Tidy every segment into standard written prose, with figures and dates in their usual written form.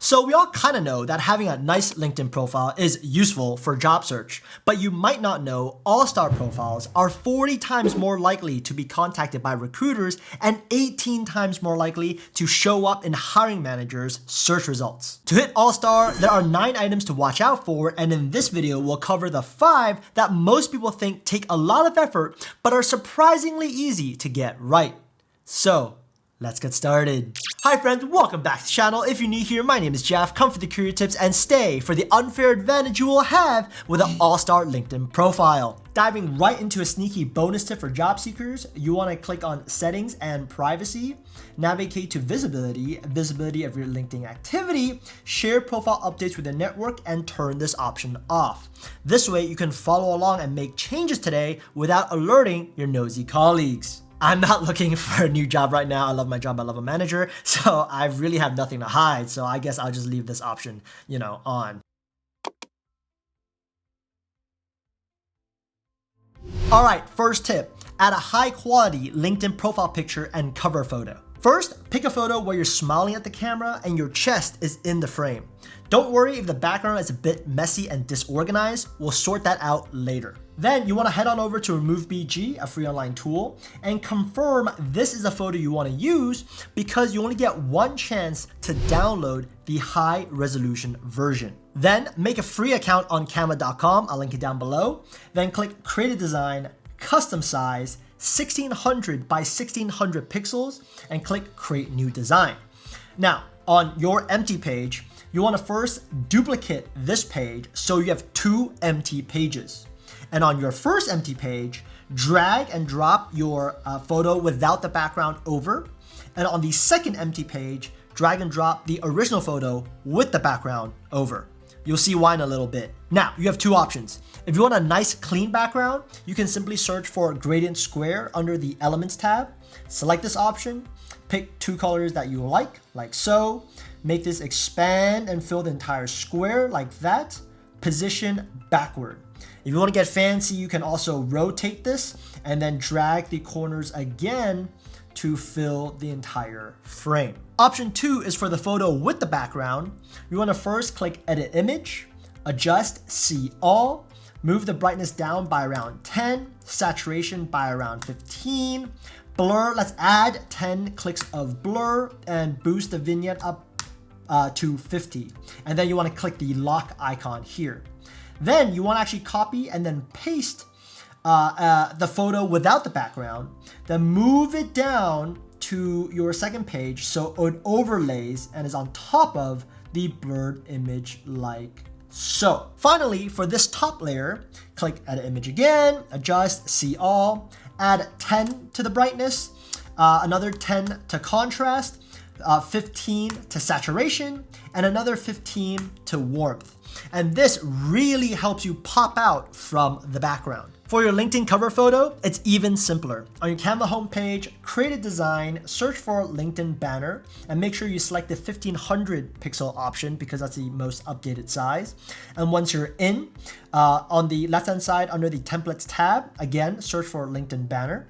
So we all kind of know that having a nice LinkedIn profile is useful for job search, but you might not know all-star profiles are 40 times more likely to be contacted by recruiters and 18 times more likely to show up in hiring managers' search results. To hit all-star, there are 9 items to watch out for, and in this video, we'll cover the 5 that most people think take a lot of effort, but are surprisingly easy to get right. So, let's get started. Hi friends, welcome back to the channel. If you're new here, my name is Jeff. Come for the career tips and stay for the unfair advantage you will have with an all-star LinkedIn profile. Diving right into a sneaky bonus tip for job seekers, you want to click on settings and privacy, navigate to visibility of your LinkedIn activity, share profile updates with your network, and turn this option off. This way you can follow along and make changes today without alerting your nosy colleagues. I'm not looking for a new job right now. I love my job. I love a manager. So I really have nothing to hide. So I guess I'll just leave this option, on. All right, first tip, add a high quality LinkedIn profile picture and cover photo. First, pick a photo where you're smiling at the camera and your chest is in the frame. Don't worry if the background is a bit messy and disorganized, we'll sort that out later. Then you want to head on over to Remove BG, a free online tool, and confirm this is a photo you want to use because you only get one chance to download the high resolution version. Then make a free account on Canva.com, I'll link it down below. Then click Create a Design, Custom Size, 1600 by 1600 pixels, and click Create New Design. Now, on your empty page, you want to first duplicate this page so you have 2 empty pages. And on your first empty page, drag and drop your photo without the background over. And on the second empty page, drag and drop the original photo with the background over. You'll see why in a little bit. Now, you have 2 options. If you want a nice clean background, you can simply search for gradient square under the Elements tab. Select this option, pick 2 colors that you like so. Make this expand and fill the entire square like that. Position backward. If you want to get fancy, you can also rotate this and then drag the corners again to fill the entire frame. Option 2 is for the photo with the background. You want to first click Edit Image, adjust See All, move the brightness down by around 10, saturation by around 15, blur, let's add 10 clicks of blur and boost the vignette up to 50. And then you want to click the lock icon here. Then you want to actually copy and then paste the photo without the background, then move it down to your second page so it overlays and is on top of the blurred image like so. Finally, for this top layer, click Edit Image again, adjust, See All, add 10 to the brightness, another 10 to contrast, 15 to saturation, and another 15 to warmth. And this really helps you pop out from the background. For your LinkedIn cover photo, it's even simpler. On your Canva homepage, create a design, search for LinkedIn banner, and make sure you select the 1500 pixel option because that's the most updated size. And once you're in, on the left-hand side under the templates tab, again, search for LinkedIn banner.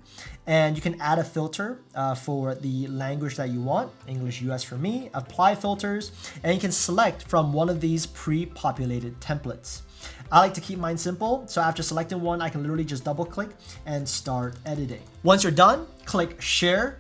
And you can add a filter for the language that you want, English US for me, apply filters, and you can select from one of these pre-populated templates. I like to keep mine simple, so after selecting one, I can literally just double click and start editing. Once you're done, click Share,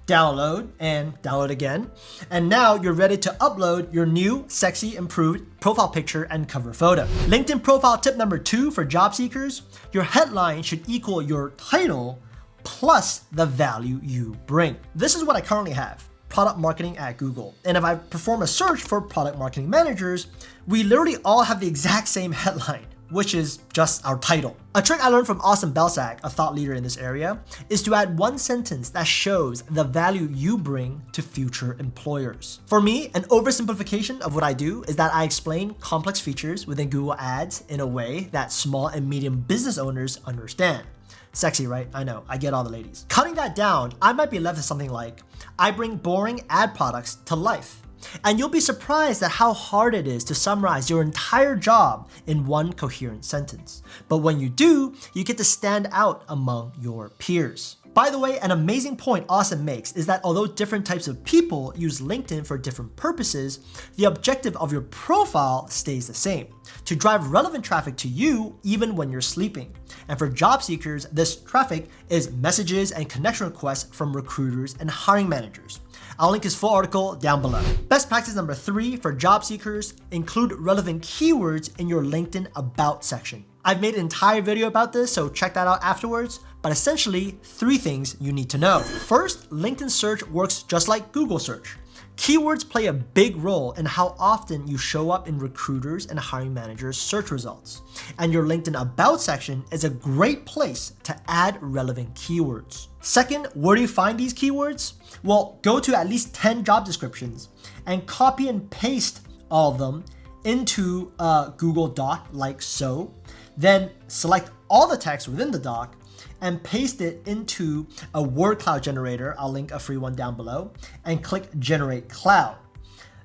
Download, and download again. And now you're ready to upload your new, sexy, improved profile picture and cover photo. LinkedIn profile tip number 2 for job seekers, your headline should equal your title plus the value you bring. This is what I currently have. Product marketing at Google. And if I perform a search for product marketing managers, we literally all have the exact same headline, which is just our title. A trick I learned from Austin Belsack, a thought leader in this area, is to add one sentence that shows the value you bring to future employers. For me, an oversimplification of what I do is that I explain complex features within Google Ads in a way that small and medium business owners understand. Sexy, right? I know, I get all the ladies. Cutting that down, I might be left with something like, I bring boring ad products to life. And you'll be surprised at how hard it is to summarize your entire job in one coherent sentence. But when you do, you get to stand out among your peers. By the way, an amazing point Austin makes is that although different types of people use LinkedIn for different purposes, the objective of your profile stays the same: to drive relevant traffic to you even when you're sleeping. And for job seekers, this traffic is messages and connection requests from recruiters and hiring managers. I'll link his full article down below. Best practice number 3 for job seekers: include relevant keywords in your LinkedIn About section. I've made an entire video about this, so check that out afterwards. But essentially, 3 things you need to know. First, LinkedIn search works just like Google search. Keywords play a big role in how often you show up in recruiters and hiring managers' search results. And your LinkedIn About section is a great place to add relevant keywords. Second, where do you find these keywords? Well, go to at least 10 job descriptions and copy and paste all of them into a Google Doc like so. Then select all the text within the doc and paste it into a word cloud generator. I'll link a free one down below, and click Generate Cloud.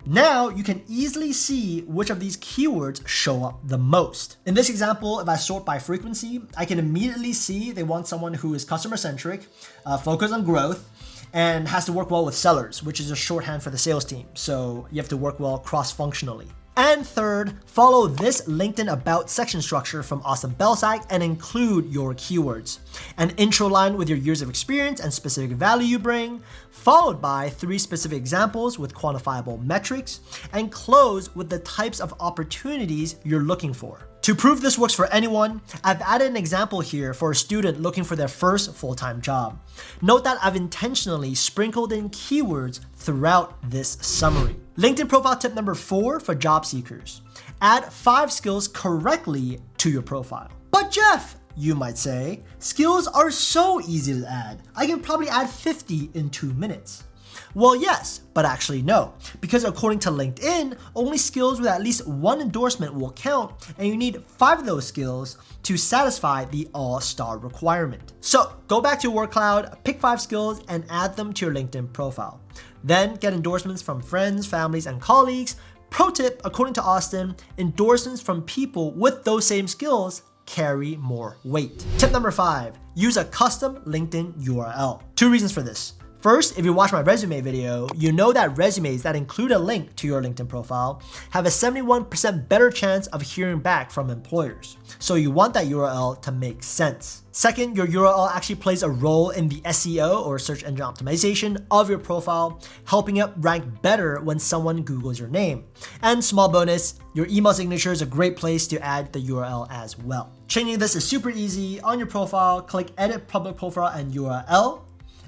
Now you can easily see which of these keywords show up the most. In this example, if I sort by frequency, I can immediately see they want someone who is customer centric, focused on growth, and has to work well with sellers, which is a shorthand for the sales team. So you have to work well cross-functionally. And third, follow this LinkedIn About section structure from Austin Belsack and include your keywords. An intro line with your years of experience and specific value you bring, followed by 3 specific examples with quantifiable metrics, and close with the types of opportunities you're looking for. To prove this works for anyone, I've added an example here for a student looking for their first full-time job. Note that I've intentionally sprinkled in keywords throughout this summary. LinkedIn profile tip number 4 for job seekers: add 5 skills correctly to your profile. But Jeff, you might say, skills are so easy to add. I can probably add 50 in 2 minutes. Well, yes, but actually no, because according to LinkedIn, only skills with at least 1 endorsement will count, and you need 5 of those skills to satisfy the all-star requirement. So go back to your word cloud, pick 5 skills, and add them to your LinkedIn profile. Then get endorsements from friends, families, and colleagues. Pro tip, according to Austin, endorsements from people with those same skills carry more weight. Tip number 5, use a custom LinkedIn URL. 2 reasons for this. First, if you watch my resume video, you know that resumes that include a link to your LinkedIn profile have a 71% better chance of hearing back from employers. So you want that URL to make sense. Second, your URL actually plays a role in the SEO or search engine optimization of your profile, helping it rank better when someone Googles your name. And small bonus, your email signature is a great place to add the URL as well. Changing this is super easy. On your profile, click Edit Public Profile and URL,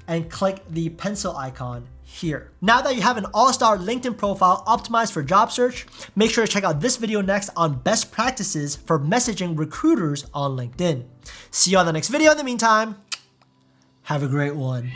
and click the pencil icon here. Now that you have an all-star LinkedIn profile optimized for job search, make sure to check out this video next on best practices for messaging recruiters on LinkedIn. See you on the next video. In the meantime, have a great one.